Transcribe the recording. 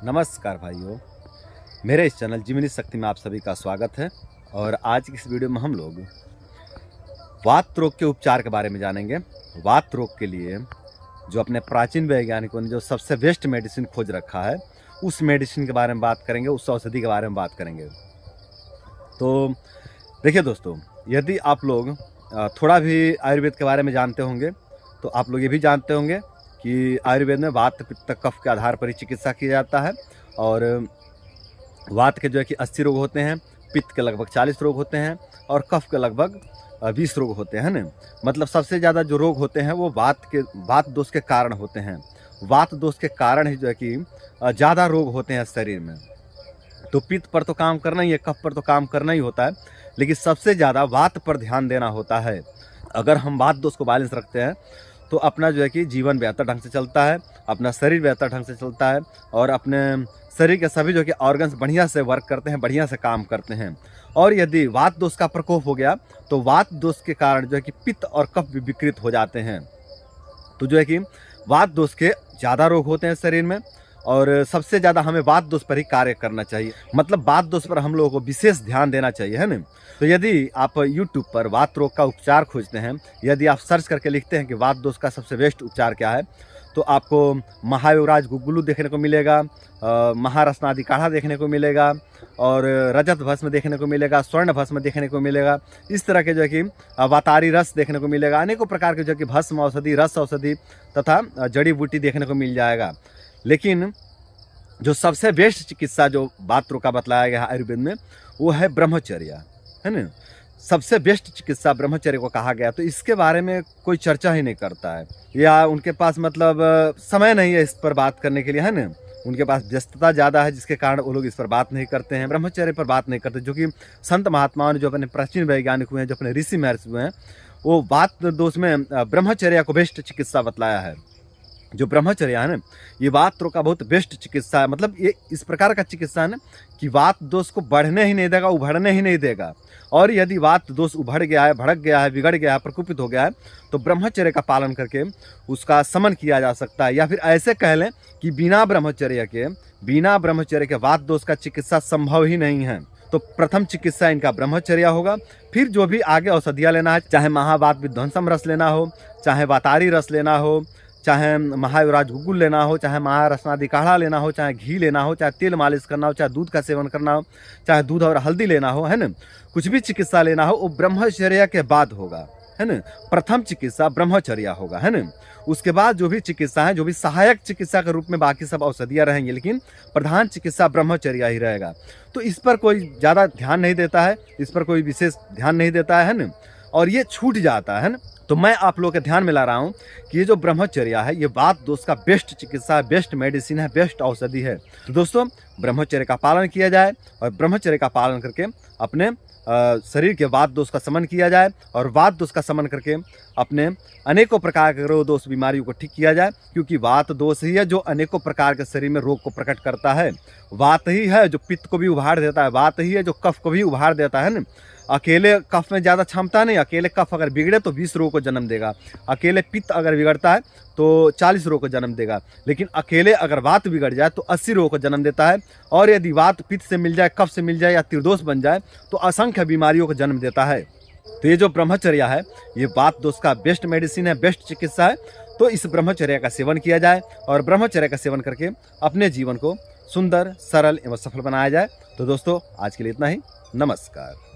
नमस्कार भाइयों, मेरे इस चैनल जिमिनी शक्ति में आप सभी का स्वागत है। और आज की इस वीडियो में हम लोग वात रोग के उपचार के बारे में जानेंगे। वात रोग के लिए जो अपने प्राचीन वैज्ञानिकों ने जो सबसे बेस्ट मेडिसिन खोज रखा है, उस मेडिसिन के बारे में बात करेंगे, उस औषधि के बारे में बात करेंगे। तो देखिए दोस्तों, यदि आप लोग थोड़ा भी आयुर्वेद के बारे में जानते होंगे तो आप लोग ये भी जानते होंगे कि आयुर्वेद में वात पित्त कफ के आधार पर ही चिकित्सा किया जाता है। और वात के जो है कि 80 रोग होते हैं, पित्त के लगभग 40 रोग होते हैं और कफ के लगभग 20 रोग होते हैं ना। मतलब सबसे ज़्यादा जो रोग होते हैं वो वात दोष के कारण होते हैं। वात दोष के कारण ही जो है कि ज़्यादा रोग होते हैं शरीर में। तो पित्त पर तो काम करना ही है, कफ पर तो काम करना ही होता है, लेकिन सबसे ज़्यादा वात पर ध्यान देना होता है। अगर हम वात दोष को बैलेंस रखते हैं तो अपना जो है कि जीवन बेहतर ढंग से चलता है, अपना शरीर बेहतर ढंग से चलता है और अपने शरीर के सभी जो कि ऑर्गन्स बढ़िया से वर्क करते हैं, बढ़िया से काम करते हैं। और यदि वात दोष का प्रकोप हो गया तो वात दोष के कारण जो है कि पित्त और कफ भी विकृत हो जाते हैं। तो जो है कि वात दोष के ज़्यादा रोग होते हैं शरीर में और सबसे ज़्यादा हमें वात दोष पर ही कार्य करना चाहिए। मतलब वात दोष पर हम लोगों को विशेष ध्यान देना चाहिए, है ना। तो यदि आप YouTube पर वात रोग का उपचार खोजते हैं, यदि आप सर्च करके लिखते हैं कि वात दोष का सबसे बेस्ट उपचार क्या है, तो आपको महायोगराज गुग्गुलू देखने को मिलेगा, महारसनादि काढ़ा देखने को मिलेगा और रजत भस्म देखने को मिलेगा, स्वर्ण भस्म देखने को मिलेगा। इस तरह के जो है कि वातारी रस देखने को मिलेगा, अनेकों प्रकार के जो कि भस्म औषधि, रस औषधि तथा जड़ी बूटी देखने को मिल जाएगा। लेकिन जो सबसे बेस्ट चिकित्सा जो वात रोग का बतलाया गया है आयुर्वेद में, वो है ब्रह्मचर्य, है ना। सबसे बेस्ट चिकित्सा ब्रह्मचर्य को कहा गया। तो इसके बारे में कोई चर्चा ही नहीं करता है, या उनके पास मतलब समय नहीं है इस पर बात करने के लिए, है ना। उनके पास व्यस्तता ज़्यादा है, जिसके कारण वो लोग इस पर बात नहीं करते हैं, ब्रह्मचर्य पर बात नहीं करते। जो कि संत महात्माओं ने, जो अपने प्राचीन वैज्ञानिक हुए हैं, जो अपने ऋषि महर्षि हुए हैं, वो वात दोष में ब्रह्मचर्य को बेस्ट चिकित्सा बतलाया है। जो ब्रह्मचर्य है ना, ये वात रोग का बहुत बेस्ट चिकित्सा है। मतलब ये इस प्रकार का चिकित्सा है ना कि वात दोष को बढ़ने ही नहीं देगा, उभरने ही नहीं देगा। और यदि वात दोष उभर गया है, भड़क गया है, बिगड़ गया है, प्रकोपित हो गया है, तो ब्रह्मचर्य का पालन करके उसका शमन किया जा सकता है। या फिर ऐसे कह लें कि बिना ब्रह्मचर्य के वात दोष का चिकित्सा संभव ही नहीं है। तो प्रथम चिकित्सा इनका ब्रह्मचर्य होगा। फिर जो भी आगे औषधियाँ लेना है, चाहे महावात विध्वंसम रस लेना हो, चाहे वातारी रस लेना हो, चाहे महायोगराज गुग्गुल लेना हो, चाहे महारसनादि काढ़ा लेना हो, चाहे घी लेना हो, चाहे तेल मालिश करना हो, चाहे दूध का सेवन करना हो, चाहे दूध और हल्दी लेना हो, है ना। कुछ भी चिकित्सा लेना हो वो ब्रह्मचर्य के बाद होगा, है ना। प्रथम चिकित्सा ब्रह्मचर्य होगा, है ना। उसके बाद जो भी चिकित्सा है, जो भी सहायक चिकित्सा के रूप में बाकी सब औषधियाँ रहेंगी, लेकिन प्रधान चिकित्सा ब्रह्मचर्य ही रहेगा। तो इस पर कोई ज़्यादा ध्यान नहीं देता है, इस पर कोई विशेष ध्यान नहीं देता है ना, और ये छूट जाता है ना। तो मैं आप लोगों के ध्यान में ला रहा हूँ कि ये जो ब्रह्मचर्य है, ये वात दोष का बेस्ट चिकित्सा है, बेस्ट मेडिसिन है, बेस्ट औषधि है। तो दोस्तों, ब्रह्मचर्य का पालन किया जाए और ब्रह्मचर्य का पालन करके अपने शरीर के वात दोष का शमन किया जाए और वात दोष का शमन करके अपने अनेकों प्रकार के रोग दोष बीमारियों को ठीक किया जाए। क्योंकि वात दोष ही है जो अनेकों प्रकार के शरीर में रोग को प्रकट करता है। वात ही है जो पित्त को भी उभार देता है, वात ही है जो कफ को भी उभार देता है ना। अकेले कफ में ज़्यादा क्षमता नहीं, अकेले कफ अगर बिगड़े तो 20 रोग को जन्म देगा, अकेले पित्त अगर बिगड़ता है तो 40 रोग को जन्म देगा, लेकिन अकेले अगर वात बिगड़ जाए तो 80 रोग को जन्म देता है। और यदि वात पित्त से मिल जाए, कफ से मिल जाए या त्रिदोष बन जाए तो असंख्य बीमारियों को जन्म देता है। तो ये जो ब्रह्मचर्य है, ये वात दोष का बेस्ट मेडिसिन है, बेस्ट चिकित्सा है। तो इस ब्रह्मचर्य का सेवन किया जाए और ब्रह्मचर्य का सेवन करके अपने जीवन को सुंदर, सरल एवं सफल बनाया जाए। तो दोस्तों, आज के लिए इतना ही। नमस्कार।